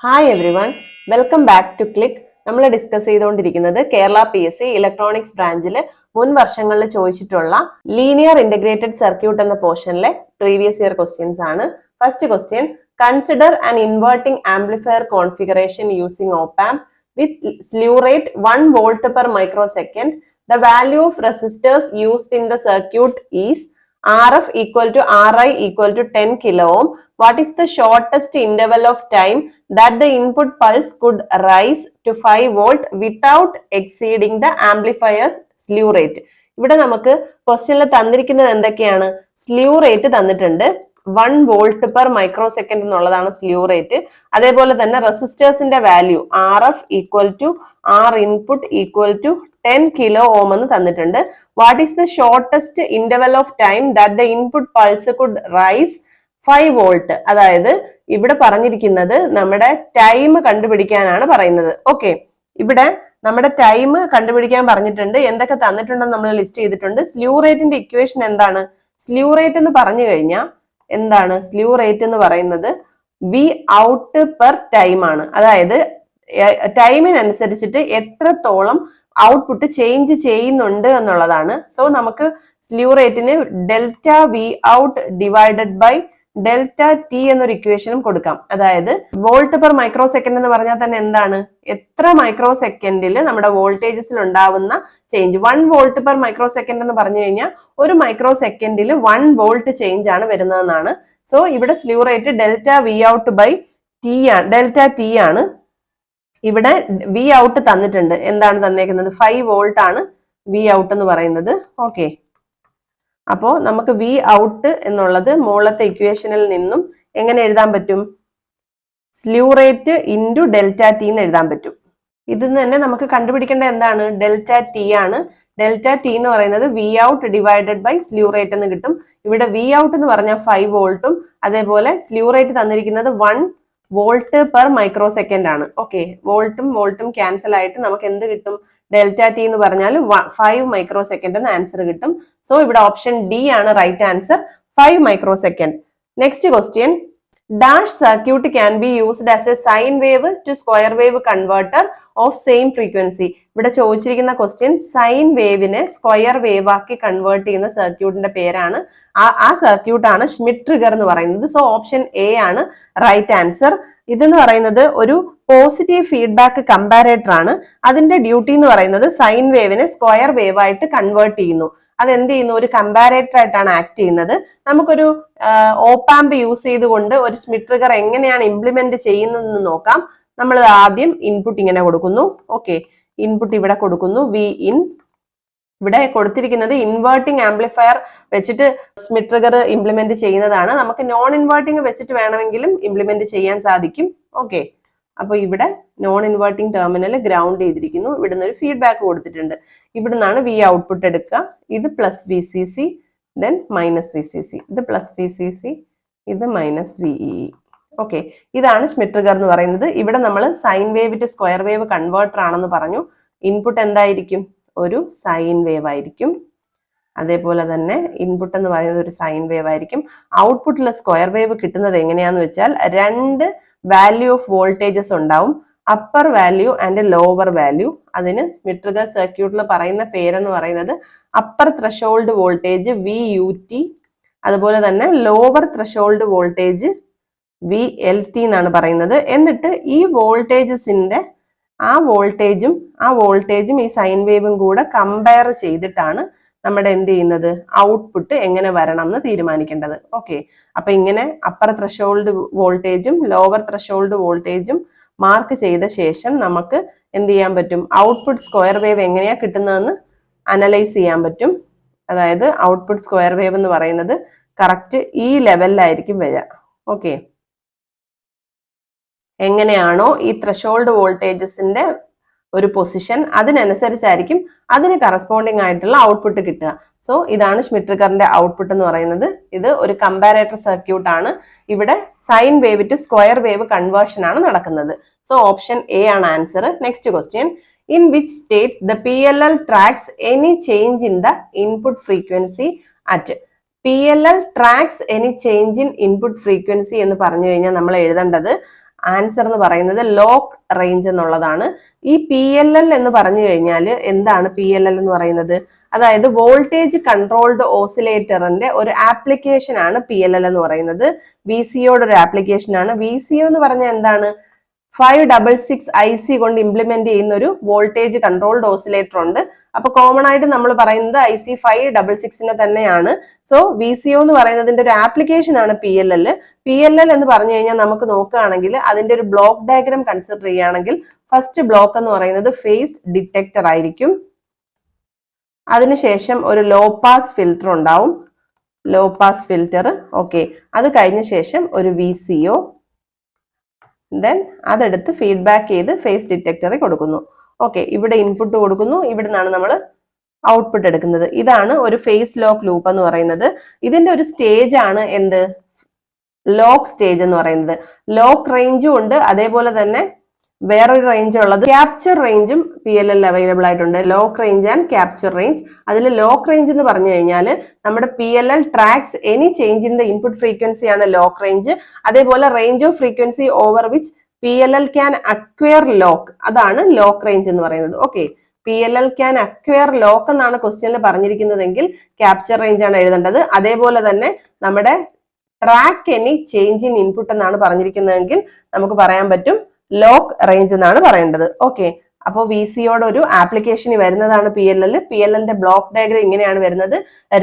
Hi everyone, welcome back to Click. നമ്മൾ discuss ചെയ്തുകൊണ്ടിരിക്കുന്നത് Kerala PSC electronics ബ്രാഞ്ചിൽ മുൻ വർഷങ്ങളിൽ ചോദിച്ചിട്ടുള്ള ലീനിയർ ഇന്റഗ്രേറ്റഡ് സർക്യൂട്ട് എന്ന പോർഷനിലെ പ്രീവിയസ് ഇയർ ക്വസ്റ്റ്യൻസ് ആണ്. First question, consider an inverting amplifier configuration using op-amp with slew rate 1 volt per microsecond. The value of resistors used in the circuit is RF equal to RI equal to 10 kilo ohm. What is the shortest interval of time that the input pulse could rise to 5 volt without exceeding the amplifier's slew rate? ഇവിടെ നമുക്ക് ക്വസ്റ്റ്യനിൽ തന്നിരിക്കുന്നത് എന്തൊക്കെയാണ്? Sleeve rate തന്നിട്ടുണ്ട്, 1 volt per micro second എന്നുള്ളതാണ് slew rate. അതേപോലെ തന്നെ റെസിസ്റ്റേഴ്സിന്റെ value RF equal to R input equal to 10 kilo ohm എന്ന് തന്നിട്ടുണ്ട്. What is the shortest interval of time that the input pulse could rise 5 volt. അതായത് ഇവിടെ പറഞ്ഞിരിക്കുന്നത് നമ്മുടെ ടൈം കണ്ടുപിടിക്കാനാണ് പറയുന്നത്. ഓക്കെ, ഇവിടെ നമ്മുടെ ടൈം കണ്ടുപിടിക്കാൻ പറഞ്ഞിട്ടുണ്ട്. എന്തൊക്കെ തന്നിട്ടുണ്ടെന്ന് നമ്മൾ ലിസ്റ്റ് ചെയ്തിട്ടുണ്ട്. സ്ലീവ് റേറ്റിന്റെ ഇക്വേഷൻ എന്താണ്? സ്ലീവ് റേറ്റ് എന്ന് പറഞ്ഞു കഴിഞ്ഞാൽ എന്താണ്? സ്ലീവ് റേറ്റ് എന്ന് പറയുന്നത് വി ഔട്ട് പെർ ടൈം ആണ്. അതായത് ടൈമിനനുസരിച്ചിട്ട് എത്രത്തോളം ഔട്ട്പുട്ട് ചേഞ്ച് ചെയ്യുന്നുണ്ട് എന്നുള്ളതാണ്. സോ നമുക്ക് സ്ലീവ് റേറ്റിന് delta V out divided by delta T എന്നൊരു ഇക്വേഷനും കൊടുക്കാം. അതായത് വോൾട്ട് പെർ മൈക്രോ സെക്കൻഡ് എന്ന് പറഞ്ഞാൽ തന്നെ എന്താണ്? എത്ര മൈക്രോ സെക്കൻഡിൽ നമ്മുടെ വോൾട്ടേജസിൽ ഉണ്ടാവുന്ന change. 1 volt per micro second എന്ന് പറഞ്ഞു കഴിഞ്ഞാൽ ഒരു മൈക്രോ സെക്കൻഡിൽ 1 വോൾട്ട് ചേഞ്ച് ആണ് വരുന്നതെന്നാണ്. സോ ഇവിടെ slew rate delta V out by T ആണ്, ഡെൽറ്റ ടി ആണ്. ഇവിടെ വി ഔട്ട് തന്നിട്ടുണ്ട്. എന്താണ് തന്നേക്കുന്നത്? 5 വോൾട്ട് ആണ് വി ഔട്ട് എന്ന് പറയുന്നത്. ഓക്കെ, അപ്പോ നമുക്ക് വി ഔട്ട് എന്നുള്ളത് മുകളിലത്തെ ഇക്വേഷനിൽ നിന്നും എങ്ങനെ എഴുതാൻ പറ്റും? Slew rate into delta T എന്ന് എഴുതാൻ പറ്റും. ഇതിന്ന് തന്നെ നമുക്ക് കണ്ടുപിടിക്കേണ്ട എന്താണ്? ഡെൽറ്റ ടി ആണ്. ഡെൽറ്റ ടി എന്ന് പറയുന്നത് V out divided by slew rate എന്ന് കിട്ടും. ഇവിടെ വി ഔട്ട് എന്ന് പറഞ്ഞാൽ 5 വോൾട്ടും അതേപോലെ സ്ലീവ് റേറ്റ് തന്നിരിക്കുന്നത് 1 വോൾട്ട് പെർ മൈക്രോ സെക്കൻഡ് ആണ്. ഓക്കെ, വോൾട്ടും ക്യാൻസൽ ആയിട്ട് നമുക്ക് എന്ത് കിട്ടും? ഡെൽറ്റ ടി എന്ന് പറഞ്ഞാൽ 5 മൈക്രോ സെക്കൻഡ് എന്ന് ആൻസർ കിട്ടും. സോ ഇവിടെ ഓപ്ഷൻ ഡി ആണ് right answer, 5 microsecond. Next question, dash circuit can be used as a sine wave to square wave converter of same frequency. ഇവിടെ ചോദിച്ചിരിക്കുന്ന ക്വസ്റ്റ്യൻ സൈൻ വേവിനെ square wave ആക്കി convert ചെയ്യുന്ന സർക്യൂട്ടിന്റെ പേരാണ്. ആ സർക്യൂട്ടാണ് ഷ്മിറ്റ് ട്രിഗർ എന്ന് പറയുന്നത്. സോ ഓപ്ഷൻ എ ആണ് റൈറ്റ് ആൻസർ. ഇതെന്ന് പറയുന്നത് ഒരു പോസിറ്റീവ് ഫീഡ്ബാക്ക് കമ്പാരേറ്റർ ആണ്. അതിന്റെ ഡ്യൂട്ടി എന്ന് പറയുന്നത് സൈൻ വേവിനെ സ്ക്വയർ വേവ് ആയിട്ട് കൺവേർട്ട് ചെയ്യുന്നു. അതെന്ത് ചെയ്യുന്നു? ഒരു കമ്പാരേറ്റർ ആയിട്ടാണ് ആക്ട് ചെയ്യുന്നത്. നമുക്കൊരു op-amp യൂസ് ചെയ്തുകൊണ്ട് ഒരു സ്മിറ്റ് ട്രിഗർ എങ്ങനെയാണ് ഇംപ്ലിമെന്റ് ചെയ്യുന്നതെന്ന് നോക്കാം. നമ്മൾ ആദ്യം ഇൻപുട്ട് ഇങ്ങനെ കൊടുക്കുന്നു. ഓക്കെ, ഇൻപുട്ട് ഇവിടെ കൊടുക്കുന്നു, വി ഇൻ. ഇവിടെ കൊടുത്തിരിക്കുന്നത് ഇൻവേർട്ടിംഗ് ആംപ്ലിഫയർ വെച്ചിട്ട് സ്മിറ്റ് ട്രിഗർ ഇംപ്ലിമെന്റ് ചെയ്യുന്നതാണ്. നമുക്ക് നോൺ ഇൻവേർട്ടിംഗ് വെച്ചിട്ട് വേണമെങ്കിലും ഇംപ്ലിമെന്റ് ചെയ്യാൻ സാധിക്കും. ഓക്കെ, അപ്പൊ ഇവിടെ നോൺ ഇൻവേർട്ടിംഗ് ടെർമിനൽ ഗ്രൗണ്ട് ചെയ്തിരിക്കുന്നു. ഇവിടുന്ന് ഒരു ഫീഡ്ബാക്ക് കൊടുത്തിട്ടുണ്ട്. ഇവിടുന്നാണ് വി ഔട്ട്പുട്ട് എടുക്കുക. ഇത് plus V C C, then minus V C C, ഇത് പ്ലസ് വി സി സി, ഇത് മൈനസ് വിഇ. ഓക്കെ, ഇതാണ് സ്മിറ്റ് ട്രിഗർ എന്ന് പറയുന്നത്. ഇവിടെ നമ്മൾ sine wave to square wave converter ആണെന്ന് പറഞ്ഞു. ഇൻപുട്ട് എന്തായിരിക്കും? ഒരു സൈൻ വേവ് ആയിരിക്കും. അതേപോലെ തന്നെ ഇൻപുട്ട് എന്ന് പറയുന്നത് ഒരു സൈൻ വേവ് ആയിരിക്കും. ഔട്ട്പുട്ടിലെ സ്ക്വയർ വേവ് കിട്ടുന്നത് എങ്ങനെയാന്ന് വെച്ചാൽ 2 വാല്യൂ ഓഫ് വോൾട്ടേജസ് ഉണ്ടാവും, upper value and lower value. അതിന് സ്മിറ്റ് ട്രിഗർ സർക്യൂട്ടിൽ പറയുന്ന പേരെന്ന് പറയുന്നത് അപ്പർ ത്രഷോൾഡ് വോൾട്ടേജ് VUT, അതുപോലെ തന്നെ ലോവർ ത്രഷോൾഡ് വോൾട്ടേജ് VLT എന്നാണ് പറയുന്നത്. എന്നിട്ട് ഈ വോൾട്ടേജസിന്റെ ആ വോൾട്ടേജും ഈ സൈൻ വേവും കൂടെ കമ്പയർ ചെയ്തിട്ടാണ് നമ്മുടെ എന്ത് ചെയ്യുന്നത്? ഔട്ട്പുട്ട് എങ്ങനെ വരണം എന്ന് തീരുമാനിക്കേണ്ടത്. ഓക്കെ, അപ്പൊ ഇങ്ങനെ അപ്പർ ത്രഷോൾഡ് വോൾട്ടേജും ലോവർ ത്രഷോൾഡ് വോൾട്ടേജും മാർക്ക് ചെയ്ത ശേഷം നമുക്ക് എന്ത് ചെയ്യാൻ പറ്റും? ഔട്ട്പുട്ട് സ്ക്വയർ വേവ് എങ്ങനെയാ കിട്ടുന്നതെന്ന് അനലൈസ് ചെയ്യാൻ പറ്റും. അതായത് ഔട്ട്പുട്ട് സ്ക്വയർ വേവ് എന്ന് പറയുന്നത് കറക്റ്റ് ഈ ലെവലിലായിരിക്കും വരിക. ഓക്കെ, എങ്ങനെയാണോ ഈ ത്രഷോൾഡ് വോൾട്ടേജസിന്റെ ഒരു പൊസിഷൻ, അതിനനുസരിച്ചായിരിക്കും അതിന് കറസ്പോണ്ടിങ് ആയിട്ടുള്ള ഔട്ട്പുട്ട് കിട്ടുക. സോ ഇതാണ് സ്മിറ്റ് ട്രിഗറിന്റെ ഔട്ട്പുട്ട് എന്ന് പറയുന്നത്. ഇത് ഒരു കമ്പാരേറ്റർ സർക്യൂട്ട് ആണ്. ഇവിടെ sine wave to square wave conversion ആണ് നടക്കുന്നത്. സോ ഓപ്ഷൻ എ ആണ് answer. Next question, in which state the PLL tracks any change in the input frequency at. PLL tracks any change in input frequency എന്ന് പറഞ്ഞു കഴിഞ്ഞാൽ നമ്മൾ എഴുതേണ്ടത് answer എന്ന് പറയുന്നത് ലോക്ക് റേഞ്ച് എന്നുള്ളതാണ്. ഈ PLL എന്ന് പറഞ്ഞു കഴിഞ്ഞാൽ എന്താണ് PLL എന്ന് പറയുന്നത്? അതായത് വോൾട്ടേജ് കൺട്രോൾഡ് ഓസിലേറ്ററിന്റെ ഒരു ആപ്ലിക്കേഷൻ ആണ് PLL എന്ന് പറയുന്നത്. VCOയുടെ ഒരു ആപ്ലിക്കേഷൻ ആണ്. VCO എന്ന് പറഞ്ഞാൽ എന്താണ്? 566 IC കൊണ്ട് ഇംപ്ലിമെന്റ് ചെയ്യുന്ന ഒരു വോൾട്ടേജ് കൺട്രോൾഡ് ഓസിലേറ്റർ ഉണ്ട്. അപ്പൊ കോമൺ ആയിട്ട് നമ്മൾ പറയുന്നത് IC 566 തന്നെയാണ്. സോ VCO എന്ന് പറയുന്നതിന്റെ ഒരു ആപ്ലിക്കേഷൻ ആണ് PLL. PLL എന്ന് പറഞ്ഞു കഴിഞ്ഞാൽ നമുക്ക് നോക്കുകയാണെങ്കിൽ അതിന്റെ ഒരു ബ്ലോക്ക് ഡയഗ്രാം കൺസിഡർ ചെയ്യുകയാണെങ്കിൽ ഫസ്റ്റ് ബ്ലോക്ക് എന്ന് പറയുന്നത് ഫേസ് ഡിറ്റക്ടർ ആയിരിക്കും. അതിനുശേഷം ഒരു ലോ പാസ് ഫിൽറ്റർ ഉണ്ടാവും, ലോ പാസ് ഫിൽറ്റർ. ഓക്കെ, അത് കഴിഞ്ഞ ശേഷം ഒരു VCO, ദെൻ അതെടുത്ത് ഫീഡ്ബാക്ക് ചെയ്ത് ഫേസ് ഡിറ്റക്ടറിൽ കൊടുക്കുന്നു. ഓക്കെ, ഇവിടെ ഇൻപുട്ട് കൊടുക്കുന്നു, ഇവിടെ നിന്നാണ് നമ്മൾ ഔട്ട്പുട്ട് എടുക്കുന്നത്. ഇതാണ് ഒരു ഫേസ് ലോക്ക് ലൂപ്പ് എന്ന് പറയുന്നത്. ഇതിന്റെ ഒരു സ്റ്റേജ് ആണ് എന്ത്? ലോക്ക് സ്റ്റേജ് എന്ന് പറയുന്നത്. ലോക്ക് റേഞ്ചും ഉണ്ട്, അതേപോലെ തന്നെ വേറൊരു റേഞ്ച് ഉള്ളത് ക്യാപ്ചർ റേഞ്ചും PLL അവൈലബിൾ ആയിട്ടുണ്ട്. Lock range and capture range. അതിൽ ലോക്ക് റേഞ്ച് എന്ന് പറഞ്ഞു കഴിഞ്ഞാൽ നമ്മുടെ PLL tracks any change in the input frequency ആണ് ലോക്ക് റേഞ്ച്. അതേപോലെ range of frequency over which PLL can acquire lock, അതാണ് ലോക്ക് റേഞ്ച് എന്ന് പറയുന്നത്. Okay, PLL can acquire lock എന്നാണ് ക്വസ്റ്റ്യനിൽ പറഞ്ഞിരിക്കുന്നതെങ്കിൽ ക്യാപ്ചർ റേഞ്ച് ആണ് എഴുതേണ്ടത്. അതേപോലെ തന്നെ നമ്മുടെ track any change in input എന്നാണ് പറഞ്ഞിരിക്കുന്നതെങ്കിൽ നമുക്ക് പറയാൻ പറ്റും ലോക്ക് റേഞ്ച് എന്നാണ് പറയേണ്ടത്. ഓക്കെ, അപ്പോൾ VCOയുടെ ഒരു ആപ്ലിക്കേഷൻ വരുന്നതാണ് PLL. PLLന്റെ ബ്ലോക്ക് ഡയഗ്രം ഇങ്ങനെയാണ് വരുന്നത്.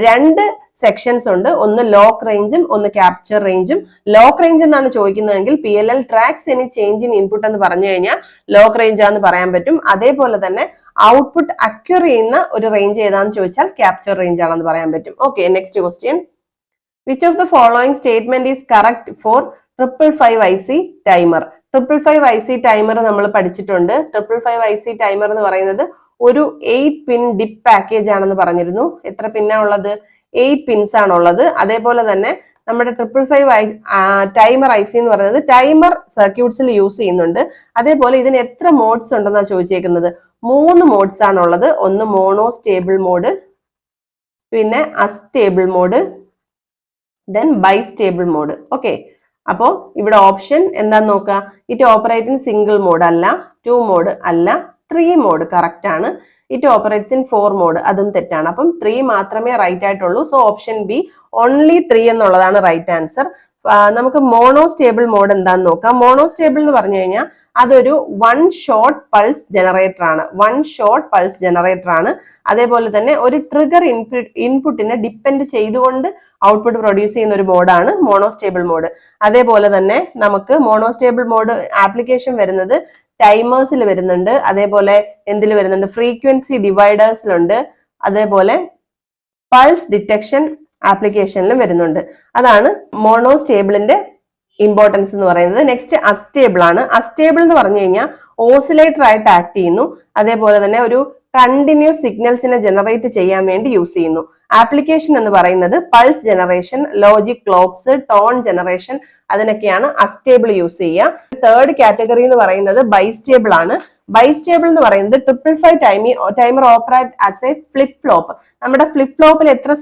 രണ്ട് സെക്ഷൻസ് ഉണ്ട്, ഒന്ന് ലോക്ക് റേഞ്ചും ഒന്ന് ക്യാപ്ചർ റേഞ്ചും. ലോക്ക് റേഞ്ച് എന്നാണ് ചോദിക്കുന്നതെങ്കിൽ PLL tracks any change in input എന്ന് പറഞ്ഞു കഴിഞ്ഞാൽ ലോക്ക് റേഞ്ച് ആണെന്ന് പറയാൻ പറ്റും. അതേപോലെ തന്നെ ഔട്ട്പുട്ട് അക്വയർ ചെയ്യുന്ന ഒരു റേഞ്ച് ഏതാണെന്ന് ചോദിച്ചാൽ ക്യാപ്ചർ റേഞ്ച് ആണെന്ന് പറയാൻ പറ്റും. Okay, next question. Which of the following statement is correct for 555 IC timer? 555 IC timer നമ്മൾ പഠിച്ചിട്ടുണ്ട്. 555 IC ടൈമർ എന്ന് പറയുന്നത് ഒരു 8 പിൻ ഡിപ്പ് പാക്കേജ് ആണെന്ന് പറഞ്ഞിരുന്നു. എത്ര പിന്നാ ഉള്ളത്? 8 പിൻസ് ആണുള്ളത്. അതേപോലെ തന്നെ നമ്മുടെ 555 ടൈമർ IC എന്ന് പറയുന്നത് ടൈമർ സർക്യൂട്ട്സിൽ യൂസ് ചെയ്യുന്നുണ്ട്. അതേപോലെ ഇതിന് എത്ര മോഡ്സ് ഉണ്ടെന്നാണ് ചോദിച്ചേക്കുന്നത്? 3 മോഡ്സ് ആണുള്ളത്. ഒന്ന് മോണോ സ്റ്റേബിൾ മോഡ്, പിന്നെ astable mode, then bistable mode. Okay, അപ്പോൾ ഇവിടെ ഓപ്ഷൻ എന്താന്ന് നോക്കുക. It operate in single mode അല്ല, 2 മോഡ് അല്ല, 3 മോഡ് കറക്റ്റ് ആണ്. ഇറ്റ് ഓപ്പറേറ്റ്സ് ഇൻ 4 മോഡ്, അതും തെറ്റാണ്. അപ്പം 3 മാത്രമേ റൈറ്റ് ആയിട്ടുള്ളൂ. സോ ഓപ്ഷൻ ബി ഓൺലി 3 എന്നുള്ളതാണ് റൈറ്റ് ആൻസർ. നമുക്ക് മോണോ സ്റ്റേബിൾ മോഡ് എന്താന്ന് നോക്കാം. മോണോ സ്റ്റേബിൾ എന്ന് പറഞ്ഞു കഴിഞ്ഞാൽ അതൊരു 1 ഷോട്ട് പൾസ് ജനറേറ്റർ ആണ്. 1 ഷോട്ട് പൾസ് ജനറേറ്റർ ആണ്. അതേപോലെ തന്നെ ഒരു ട്രിഗർ ഇൻപുട്ടിനെ ഡിപ്പെൻഡ് ചെയ്തുകൊണ്ട് ഔട്ട്പുട്ട് പ്രൊഡ്യൂസ് ചെയ്യുന്ന ഒരു മോഡാണ് മോണോ സ്റ്റേബിൾ മോഡ്. അതേപോലെ തന്നെ നമുക്ക് മോണോ സ്റ്റേബിൾ മോഡ് ആപ്ലിക്കേഷൻ വരുന്നത് ടൈമേഴ്സിൽ വരുന്നുണ്ട്, അതേപോലെ എന്തിൽ വരുന്നുണ്ട്? ഫ്രീക്വൻസി ഡിവൈഡേഴ്സിലുണ്ട്, അതേപോലെ പൾസ് ഡിറ്റക്ഷൻ ആപ്ലിക്കേഷനിലും വരുന്നുണ്ട്. അതാണ് മോണോ സ്റ്റേബിളിന്റെ ഇമ്പോർട്ടൻസ് എന്ന് പറയുന്നത്. നെക്സ്റ്റ് അസ്റ്റേബിൾ ആണ്. അസ്റ്റേബിൾ എന്ന് പറഞ്ഞു കഴിഞ്ഞാൽ ഓസിലേറ്റർ ആയിട്ട് ആക്ട് ചെയ്യുന്നു. അതേപോലെ തന്നെ ഒരു കണ്ടിന്യൂസ് സിഗ്നൽസിനെ ജനറേറ്റ് ചെയ്യാൻ വേണ്ടി യൂസ് ചെയ്യുന്നു. ആപ്ലിക്കേഷൻ എന്ന് പറയുന്നത് pulse generation, logic clocks, tone generation, അതിനൊക്കെയാണ് അസ്റ്റേബിൾ യൂസ് ചെയ്യുക. തേർഡ് കാറ്റഗറി എന്ന് പറയുന്നത് ബൈസ്റ്റേബിൾ ആണ്. ബൈസ്റ്റേബിൾ എന്ന് പറയുന്നത് 555 timer operate as a flip flop. നമ്മുടെ ഫ്ലിപ്പ് ഫ്ലോപ്പിൽ എത്ര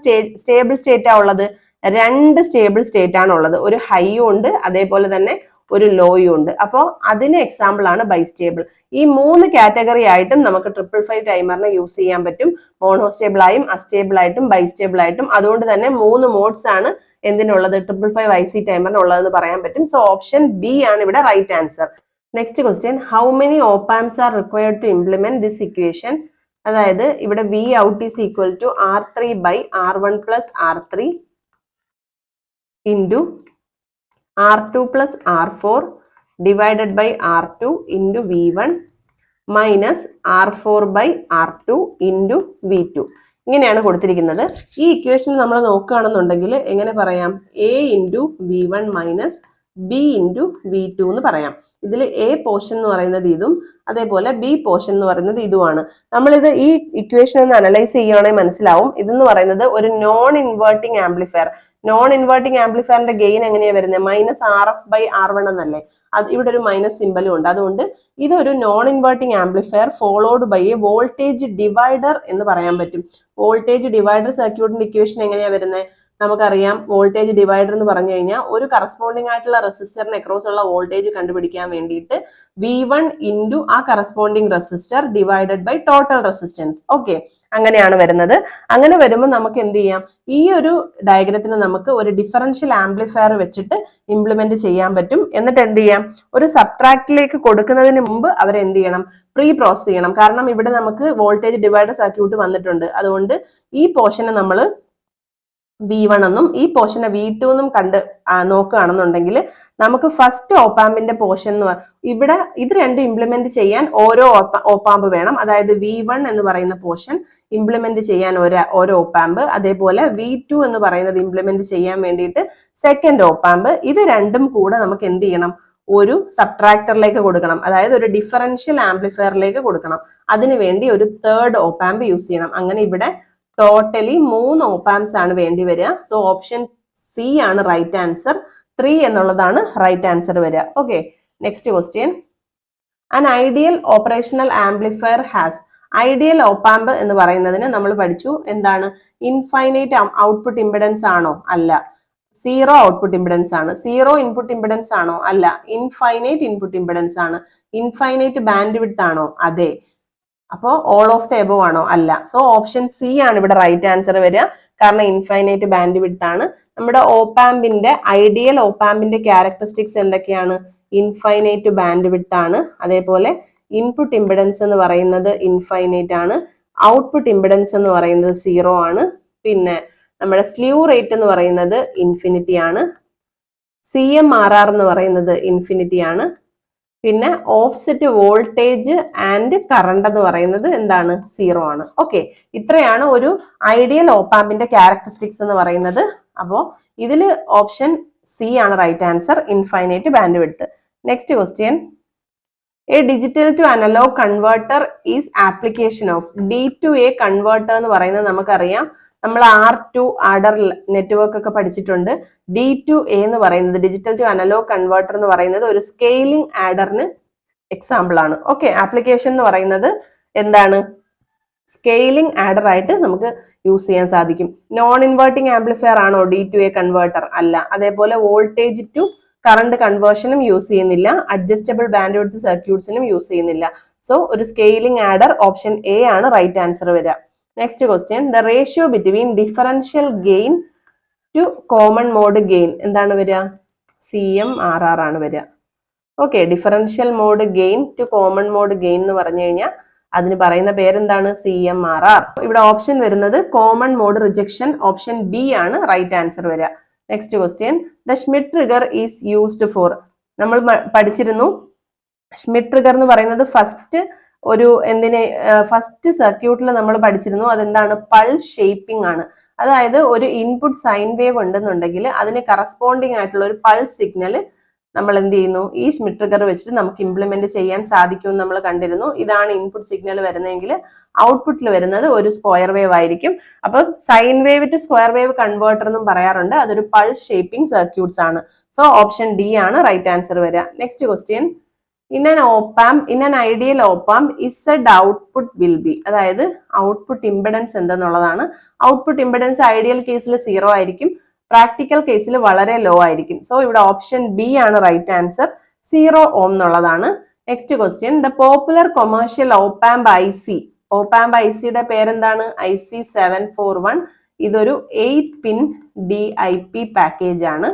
സ്റ്റേബിൾ സ്റ്റേറ്റാ ഉള്ളത്? 2 സ്റ്റേബിൾ സ്റ്റേറ്റ് ആണ് ഉള്ളത്. ഒരു ഹൈയും ഉണ്ട്, അതേപോലെ തന്നെ ഒരു ലോയും ഉണ്ട്. അപ്പോൾ അതിന് എക്സാമ്പിൾ ആണ് ബൈസ്റ്റേബിൾ. ഈ 3 കാറ്റഗറി ആയിട്ടും നമുക്ക് 555 ടൈമറിനെ യൂസ് ചെയ്യാൻ പറ്റും. മോണോസ്റ്റേബിൾ ആയും, അസ്റ്റേബിൾ ആയിട്ടും, ബൈസ്റ്റേബിൾ ആയിട്ടും. അതുകൊണ്ട് തന്നെ 3 മോഡ്സ് ആണ് എന്തിനുള്ളത്? 555 IC ടൈമറിന് ഉള്ളതെന്ന് പറയാൻ പറ്റും. സോ ഓപ്ഷൻ ബി ആണ് ഇവിടെ right answer. Next question. How many op amps are required to implement this equation? അതായത് ഇവിടെ V out is equal to R3 by R1 plus R3 into R2 plus R4 divided by R2 into V1 minus R4 by R2 into V2. ഇങ്ങനെയാണ് കൊടുത്തിരിക്കുന്നത്. ഈ equation നമ്മൾ നോക്കുകയാണെന്നുണ്ടെങ്കിൽ എങ്ങനെ പറയാം? A into V1 minus B into V2 എന്ന് പറയാം. ഇതിൽ A പോർഷൻ എന്ന് പറയുന്നത് ഇതും, അതേപോലെ B പോർഷൻ എന്ന് പറയുന്നത് ഇതുമാണ്. നമ്മളിത് ഈ ഇക്വേഷൻ ഒന്ന് അനലൈസ് ചെയ്യുകയാണെങ്കിൽ മനസ്സിലാവും. ഇതെന്ന് പറയുന്നത് ഒരു non inverting amplifier. Non inverting ആംപ്ലിഫയറിന്റെ ഗെയിൻ എങ്ങനെയാണ് വരുന്നത്? -RF by R1 എന്നല്ലേ? അത് ഇവിടെ ഒരു മൈനസ് സിമ്പലും ഉണ്ട്. അതുകൊണ്ട് ഇതൊരു non inverting amplifier followed by a voltage divider എന്ന് പറയാൻ പറ്റും. വോൾട്ടേജ് ഡിവൈഡർ സർക്യൂട്ടിന്റെ ഇക്വേഷൻ എങ്ങനെയാ വരുന്നത്? നമുക്കറിയാം വോൾട്ടേജ് ഡിവൈഡർ എന്ന് പറഞ്ഞു കഴിഞ്ഞാൽ ഒരു കറസ്പോണ്ടിങ് ആയിട്ടുള്ള റെസിസ്റ്ററിന് അക്രോസ് ഉള്ള വോൾട്ടേജ് കണ്ടുപിടിക്കാൻ വേണ്ടിയിട്ട് V1 ഇൻറ്റു ആ corresponding resistor divided by total resistance. Okay, അങ്ങനെയാണ് വരുന്നത്. അങ്ങനെ വരുമ്പോൾ നമുക്ക് എന്ത് ചെയ്യാം, ഈ ഒരു ഡയഗ്രത്തിന് നമുക്ക് ഒരു ഡിഫറൻഷ്യൽ ആംപ്ലിഫയർ വെച്ചിട്ട് ഇംപ്ലിമെന്റ് ചെയ്യാൻ പറ്റും. എന്നിട്ട് എന്ത് ചെയ്യാം, ഒരു സബ്ട്രാക്റ്റിലേക്ക് കൊടുക്കുന്നതിന് മുമ്പ് അവരെന്ത് ചെയ്യണം, പ്രീ പ്രോസസ് ചെയ്യണം. കാരണം ഇവിടെ നമുക്ക് വോൾട്ടേജ് ഡിവൈഡർ സർക്യൂട്ട് വന്നിട്ടുണ്ട്. അതുകൊണ്ട് ഈ പോർഷനെ നമ്മൾ V1 എന്നും ഈ പോർഷനെ V2 എന്നും നോക്കുകയാണെന്നുണ്ടെങ്കിൽ നമുക്ക് ഫസ്റ്റ് ഓപ്പാമ്പിന്റെ പോർഷൻ എന്ന് ഇവിടെ ഇത് രണ്ടും ഇംപ്ലിമെന്റ് ചെയ്യാൻ ഓരോ ഓപ്പാമ്പ് വേണം. അതായത് V1 എന്ന് പറയുന്ന പോർഷൻ ഇംപ്ലിമെന്റ് ചെയ്യാൻ ഓരോ ഓപ്പാമ്പ്, അതേപോലെ V2 എന്ന് പറയുന്നത് ഇംപ്ലിമെന്റ് ചെയ്യാൻ വേണ്ടിയിട്ട് സെക്കൻഡ് ഓപ്പാമ്പ്. ഇത് രണ്ടും കൂടെ നമുക്ക് എന്ത് ചെയ്യണം, ഒരു സബ്ട്രാക്ടറിലേക്ക് കൊടുക്കണം. അതായത് ഒരു ഡിഫറൻഷ്യൽ ആംപ്ലിഫയറിലേക്ക് കൊടുക്കണം. അതിനുവേണ്ടി ഒരു തേർഡ് ഓപ്പാമ്പ് യൂസ് ചെയ്യണം. അങ്ങനെ ഇവിടെ ടോട്ടലി 3 ഓപ്പാംസ് ആണ് വേണ്ടി വരിക. സോ ഓപ്ഷൻ സി ആണ് റൈറ്റ് ആൻസർ. 3 എന്നുള്ളതാണ് റൈറ്റ് ആൻസർ വരിക. Okay, next question. An ideal operational amplifier has. Ideal op amp എന്ന് പറയുന്നതിന് നമ്മൾ പഠിച്ചു എന്താണ്, ഇൻഫൈനൈറ്റ് ഔട്ട്പുട്ട് ഇമ്പിഡൻസ് ആണോ? അല്ല. സീറോ ഔട്ട്പുട്ട് ഇമ്പിഡൻസ് ആണ്. സീറോ ഇൻപുട്ട് ഇമ്പിഡൻസ് ആണോ? അല്ല. ഇൻഫൈനൈറ്റ് ഇൻപുട്ട് ഇമ്പിഡൻസ് ആണ്. ഇൻഫൈനൈറ്റ് ബാൻഡ് വിഡ്ത്ത് ആണോ? അതെ. അപ്പോൾ ഓൾ ഓഫ് ദ എബോവ് ആണോ? അല്ല. സോ ഓപ്ഷൻ സി ആണ് ഇവിടെ റൈറ്റ് ആൻസർ വരിക. കാരണം ഇൻഫൈനൈറ്റ് ബാൻഡ് വിഡ്ത്ത് ആണ്. നമ്മുടെ ഓപ്പാമ്പിന്റെ ഐഡിയൽ ഓപ്പാമ്പിന്റെ ക്യാരക്ടറിസ്റ്റിക്സ് എന്തൊക്കെയാണ്? ഇൻഫൈനൈറ്റ് ബാൻഡ് വിഡ്ത്ത് ആണ്. അതേപോലെ ഇൻപുട്ട് ഇമ്പിഡൻസ് എന്ന് പറയുന്നത് ഇൻഫൈനൈറ്റ് ആണ്. ഔട്ട്പുട്ട് ഇമ്പിഡൻസ് എന്ന് പറയുന്നത് 0 ആണ്. പിന്നെ നമ്മുടെ സ്ലീവ് റേറ്റ് എന്ന് പറയുന്നത് ഇൻഫിനിറ്റി ആണ്. CMRR എന്ന് പറയുന്നത് ഇൻഫിനിറ്റി ആണ്. പിന്നെ ഓഫ്സെറ്റ് വോൾട്ടേജ് ആൻഡ് കറണ്ട് എന്ന് പറയുന്നത് എന്താണ്? 0 ആണ്. ഓക്കെ, ഇത്രയാണ് ഒരു ഐഡിയൽ ഓപ്പാമ്പിന്റെ ക്യാരക്ടറിസ്റ്റിക്സ് എന്ന് പറയുന്നത്. അപ്പോൾ ഇതിൽ ഓപ്ഷൻ സി ആണ് right answer, infinite bandwidth. Next question. A digital to analog converter is application of. D2A converter എന്ന് പറയുന്നത് നമുക്കറിയാം, നമ്മൾ R2 ആഡർ നെറ്റ്വർക്ക് ഒക്കെ പഠിച്ചിട്ടുണ്ട്. D2A എന്ന് പറയുന്നത് ഡിജിറ്റൽ ടു അനലോഗ് കൺവേർട്ടർ എന്ന് പറയുന്നത് ഒരു സ്കെയിലിംഗ് ആഡറിന് എക്സാമ്പിൾ ആണ്. ഓക്കെ, ആപ്ലിക്കേഷൻ എന്ന് പറയുന്നത് എന്താണ്? സ്കെയിലിംഗ് ആഡർ ആയിട്ട് നമുക്ക് യൂസ് ചെയ്യാൻ സാധിക്കും. നോൺ ഇൻവേർട്ടിംഗ് ആംപ്ലിഫയർ ആണോ D2A കൺവേർട്ടർ? അല്ല. അതേപോലെ വോൾട്ടേജ് ടു കറണ്ട് കൺവേർഷനും യൂസ് ചെയ്യുന്നില്ല. അഡ്ജസ്റ്റബിൾ ബാൻഡ് വിഡ്ത്ത് സർക്യൂട്ട്സിനും യൂസ് ചെയ്യുന്നില്ല. സോ ഒരു സ്കെയിലിംഗ് ആഡർ ഓപ്ഷൻ എ ആണ് റൈറ്റ് ആൻസർ വരിക. Next question. The ratio between differential gain to common mode gain എന്താണ് വരിക? CMRR ആണ് വരിക. Okay, differential mode gain to common mode gain എന്ന് പറഞ്ഞു കഴിഞ്ഞാൽ അതിന് പറയുന്ന പേരെന്താണ്? CMRR. ഇവിടെ ഓപ്ഷൻ വരുന്നത് common mode rejection, option B ആണ് റൈറ്റ് ആൻസർ വരിക. Next question. The Schmitt trigger is used for. നമ്മൾ പഠിച്ചിരുന്നു ഷ്മിഡ് ട്രിഗർ എന്ന് പറയുന്നത് ഫസ്റ്റ് സർക്യൂട്ടിൽ നമ്മൾ പഠിച്ചിരുന്നു. അതെന്താണ്? പൾസ് ഷേപ്പിംഗ് ആണ്. അതായത് ഒരു ഇൻപുട്ട് സൈൻ വേവ് ഉണ്ടെന്നുണ്ടെങ്കിൽ അതിന് കറസ്പോണ്ടിങ് ആയിട്ടുള്ള ഒരു പൾസ് സിഗ്നൽ നമ്മൾ എന്ത് ചെയ്യുന്നു? ഈ ഷ്മിഡ് ട്രിഗർ വെച്ചിട്ട് നമുക്ക് ഇംപ്ലിമെന്റ് ചെയ്യാൻ സാധിക്കും നമ്മൾ കണ്ടിരുന്നു. ഇതാണ് ഇൻപുട്ട് സിഗ്നൽ വരുന്നതെങ്കിൽ ഔട്ട്പുട്ടിൽ വരുന്നത് ഒരു സ്ക്വയർ വേവ് ആയിരിക്കും. അപ്പം sine wave to square wave converter എന്നും പറയാറുണ്ട്. അതൊരു പൾസ് ഷേപ്പിംഗ് സർക്യൂട്ട്സ് ആണ്. സോ ഓപ്ഷൻ ഡി ആണ് റൈറ്റ് ആൻസർ വരിക. Next question. In an ideal op-amp Z output will be. അതായത് ഔട്ട്പുട്ട് ഇമ്പിഡൻസ് എന്തെന്നുള്ളതാണ്. ഔട്ട്പുട്ട് ഇമ്പിഡൻസ് ഐഡിയൽ കേസിൽ 0 ആയിരിക്കും, പ്രാക്ടിക്കൽ കേസിൽ വളരെ ലോ ആയിരിക്കും. സോ ഇവിടെ ഓപ്ഷൻ ബി ആണ് റൈറ്റ് ആൻസർ, 0 ഓം എന്നുള്ളതാണ്. Next question. The popular commercial op amp IC. Op amp ICയുടെ പേരെന്താണ്? IC 741. ഇതൊരു 8 പിൻ DIP പാക്കേജ് ആണ്.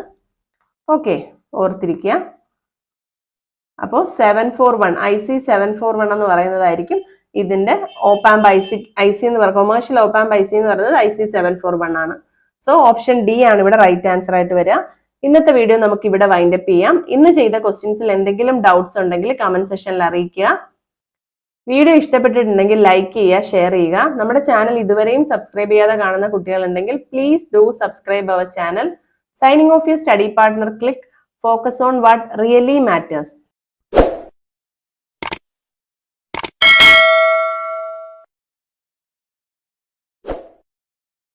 ഓക്കെ, ഓർത്തിരിക്കുക. അപ്പോൾ 741 IC 741 എന്ന് പറയുന്നതായിരിക്കും ഇതിന്റെ ഓപ്പാമ്പ് IC എന്ന് പറയുന്നത്. കൊമേഴ്ഷ്യൽ ഓപ്പാമ്പ് IC എന്ന് പറയുന്നത് IC 741 ആണ്. സോ ഓപ്ഷൻ ഡി ആണ് ഇവിടെ റൈറ്റ് ആൻസർ ആയിട്ട് വരിക. ഇന്നത്തെ വീഡിയോ നമുക്ക് ഇവിടെ വൈൻഡപ്പ് ചെയ്യാം. ഇന്ന് ചെയ്ത ക്വസ്റ്റ്യൻസിൽ എന്തെങ്കിലും ഡൗട്ട്സ് ഉണ്ടെങ്കിൽ കമന്റ് സെക്ഷനിൽ അറിയിക്കുക. വീഡിയോ ഇഷ്ടപ്പെട്ടിട്ടുണ്ടെങ്കിൽ ലൈക്ക് ചെയ്യുക, ഷെയർ ചെയ്യുക. നമ്മുടെ ചാനൽ ഇതുവരെയും സബ്സ്ക്രൈബ് ചെയ്യാതെ കാണുന്ന കുട്ടികളുണ്ടെങ്കിൽ please do subscribe our channel. Signing off your study partner. Click focus on what really matters.